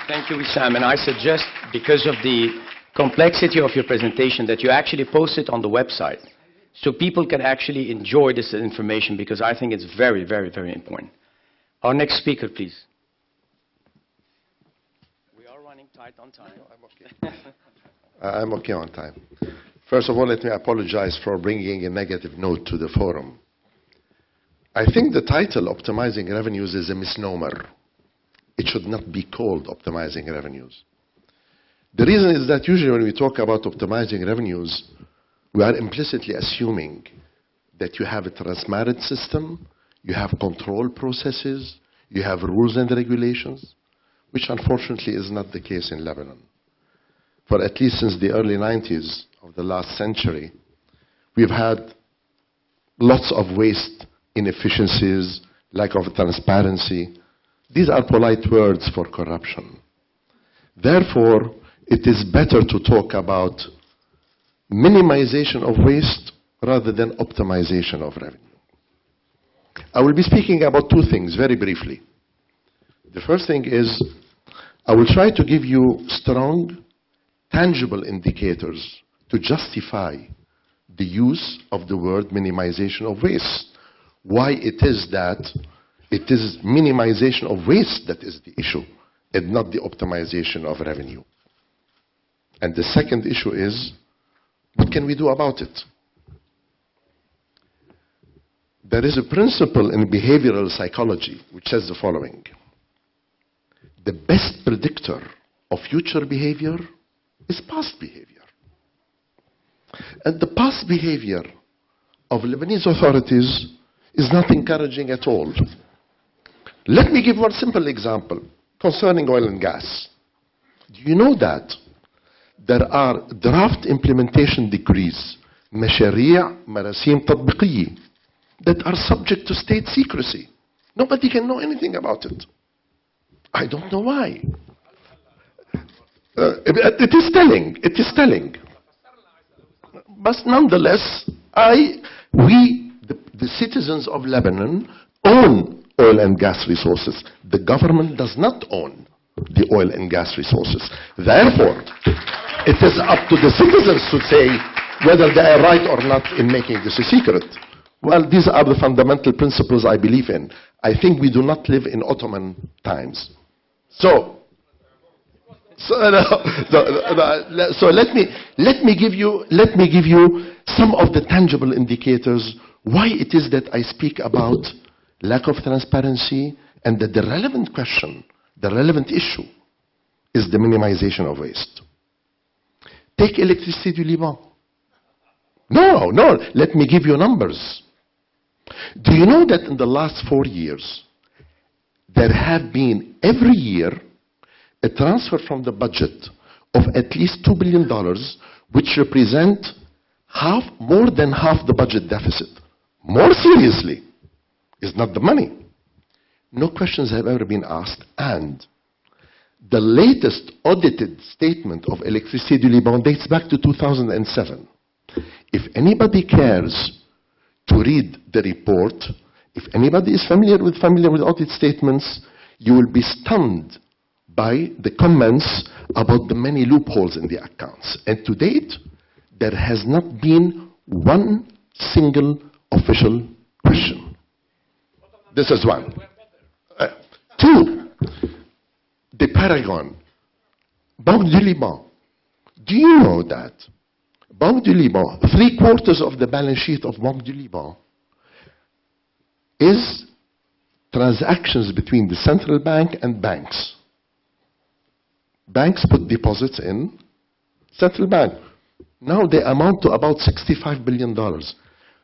Thank you, Wissam. And I suggest, because of the complexity of your presentation, that you actually post it on the website so people can actually enjoy this information, because I think it's very, very, very important. Our next speaker, please. We are running tight on time. No, I'm okay. I'm okay on time. First of all, let me apologize for bringing a negative note to the forum. I think the title, Optimizing Revenues, is a misnomer. It should not be called Optimizing Revenues. The reason is that usually when we talk about optimizing revenues, we are implicitly assuming that you have a transparent system, you have control processes, you have rules and regulations, which unfortunately is not the case in Lebanon. For at least since the early 90s of the last century, we've had lots of waste, inefficiencies, lack of transparency. These are polite words for corruption. Therefore, it is better to talk about minimization of waste rather than optimization of revenue. I will be speaking about two things very briefly. The first thing is I will try to give you strong, tangible indicators to justify the use of the word minimization of waste. Why it is that it is minimization of waste that is the issue and not the optimization of revenue. And the second issue is, what can we do about it? There is a principle in behavioral psychology which says the following: the best predictor of future behavior is past behavior. And the past behavior of Lebanese authorities is not encouraging at all. Let me give one simple example concerning oil and gas. Do you know that there are draft implementation decrees, مشاريع مراسيم تطبيقية, that are subject to state secrecy? Nobody can know anything about it. I don't know why. It is telling. But nonetheless, the citizens of Lebanon own oil and gas resources. The government does not own the oil and gas resources. Therefore, it is up to the citizens to say whether they are right or not in making this a secret. Well, these are the fundamental principles I believe in. I think we do not live in Ottoman times. So let me give you some of the tangible indicators why it is that I speak about lack of transparency, and that the relevant question, the relevant issue, is the minimization of waste. Take Électricité du Liban. No, let me give you numbers. Do you know that in the last 4 years, there have been every year a transfer from the budget of at least $2 billion, which represent more than half the budget deficit? More seriously, is not the money. No questions have ever been asked, and the latest audited statement of Électricité du Liban dates back to 2007. If anybody cares to read the report, if anybody is familiar with audit statements, you will be stunned by the comments about the many loopholes in the accounts. And to date, there has not been one single official question. This is one. Two, the Paragon, Banque du Liban. Do you know that Banque du Liban, 3/4 of the balance sheet of Banque du Liban is transactions between the central bank and banks. Banks put deposits in central bank. Now they amount to about $65 billion.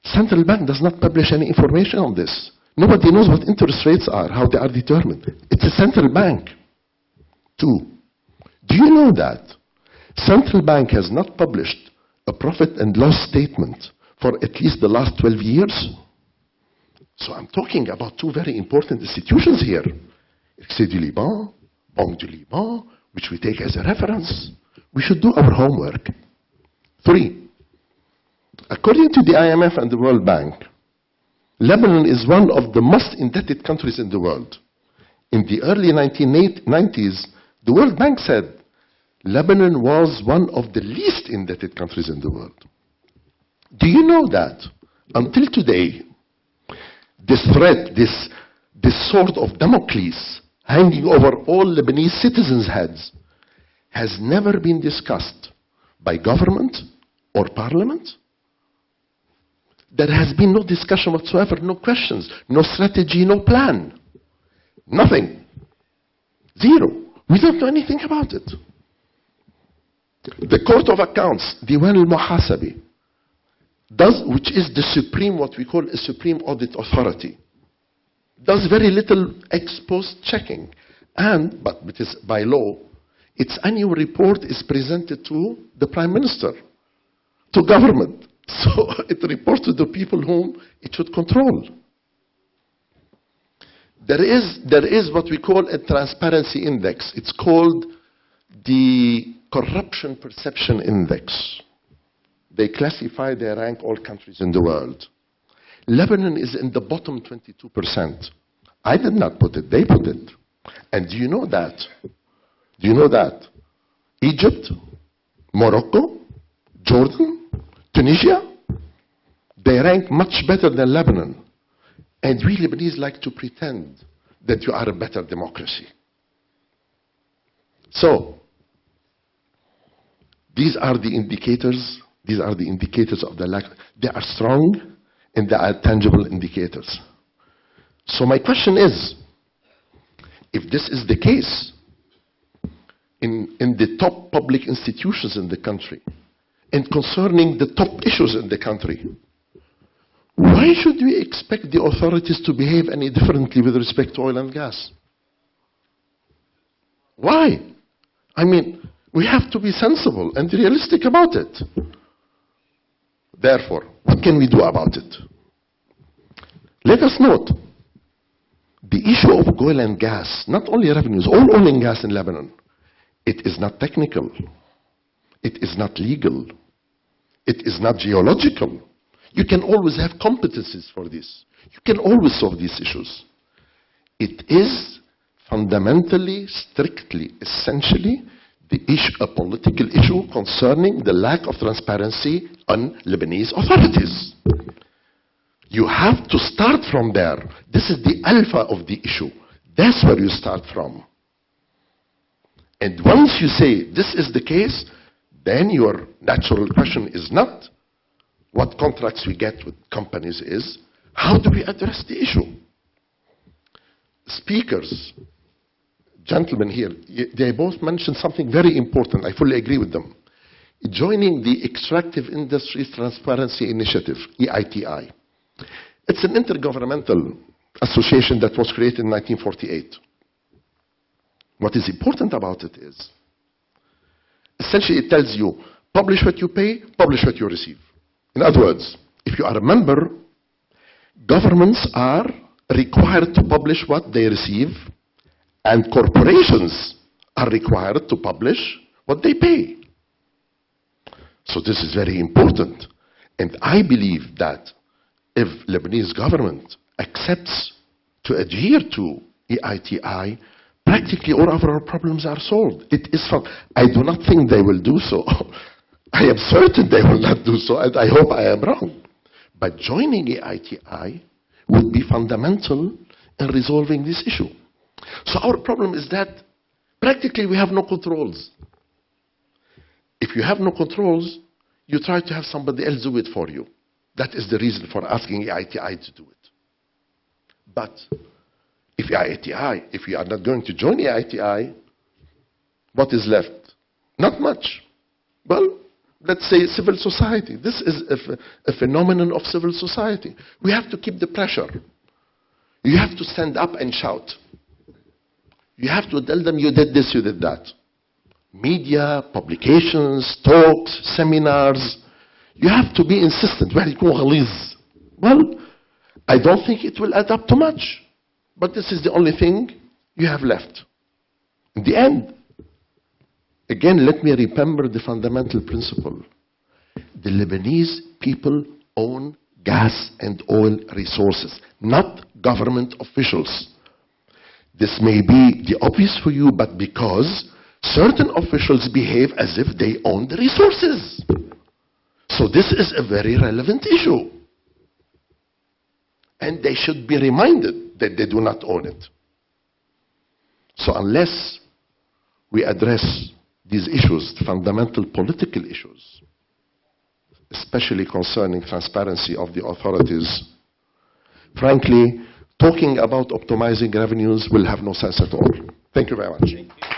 Central bank does not publish any information on this. Nobody knows what interest rates are, how they are determined. It's a central bank. Two, do you know that central bank has not published a profit and loss statement for at least the last 12 years? So I'm talking about two very important institutions here. Électricité du Liban, Banque du Liban, which we take as a reference. We should do our homework. Three, according to the IMF and the World Bank, Lebanon is one of the most indebted countries in the world. In the early 1990s, The World Bank said Lebanon was one of the least indebted countries in the world. Do you know that until today, this threat, this sword of Damocles hanging over all Lebanese citizens' heads has never been discussed by government or parliament? There has been no discussion whatsoever, no questions, no strategy, no plan. Nothing. Zero. We don't know anything about it. The Court of Accounts, Diwan al-Muhasabi, which is the supreme, what we call a supreme audit authority, does very little ex post checking. But it is by law, its annual report is presented to the Prime Minister, to government. So it reports to the people whom it should control. There is what we call a transparency index. It's called the Corruption Perception Index. They classify, they rank all countries in the world. Lebanon is in the bottom 22%. I did not put it, they put it. And do you know that? Do you know that Egypt, Morocco, Jordan, Tunisia, they rank much better than Lebanon. And we Lebanese like to pretend that you are a better democracy. So, these are the indicators of the lack. They are strong and they are tangible indicators. So my question is, if this is the case in the top public institutions in the country and concerning the top issues in the country, why should we expect the authorities to behave any differently with respect to oil and gas? Why? I mean, we have to be sensible and realistic about it. Therefore, what can we do about it? Let us note, the issue of oil and gas, not only revenues, all oil and gas in Lebanon, it is not technical. It is not legal. It is not geological. You can always have competencies for this. You can always solve these issues. It is fundamentally, strictly, essentially, the issue, a political issue concerning the lack of transparency on Lebanese authorities. You have to start from there. This is the alpha of the issue. That's where you start from. And once you say this is the case, then your natural question is not what contracts we get with companies is, how do we address the issue? Speakers, gentlemen here, they both mentioned something very important. I fully agree with them. Joining the Extractive Industries Transparency Initiative, EITI. It's an intergovernmental association that was created in 1948. What is important about it is, essentially it tells you, publish what you pay, publish what you receive. In other words, if you are a member, governments are required to publish what they receive, and corporations are required to publish what they pay. So this is very important. And I believe that if Lebanese government accepts to adhere to EITI, practically all of our problems are solved. It is fun. I do not think they will do so. I am certain they will not do so, and I hope I am wrong. But joining EITI would be fundamental in resolving this issue. So our problem is that practically we have no controls. If you have no controls, you try to have somebody else do it for you. That is the reason for asking EITI to do it. But if you are not going to join EITI, what is left? Not much. Well, let's say civil society. This is a phenomenon of civil society. We have to keep the pressure. You have to stand up and shout. You have to tell them you did this, you did that. Media, publications, talks, seminars. You have to be insistent. Well, I don't think it will add up to much. But this is the only thing you have left. In the end, again, let me remember the fundamental principle. The Lebanese people own gas and oil resources, not government officials. This may be the obvious for you, but because certain officials behave as if they own the resources. So this is a very relevant issue. And they should be reminded that they do not own it. So unless we address these issues, fundamental political issues, especially concerning transparency of the authorities, frankly, talking about optimizing revenues will have no sense at all. Thank you very much.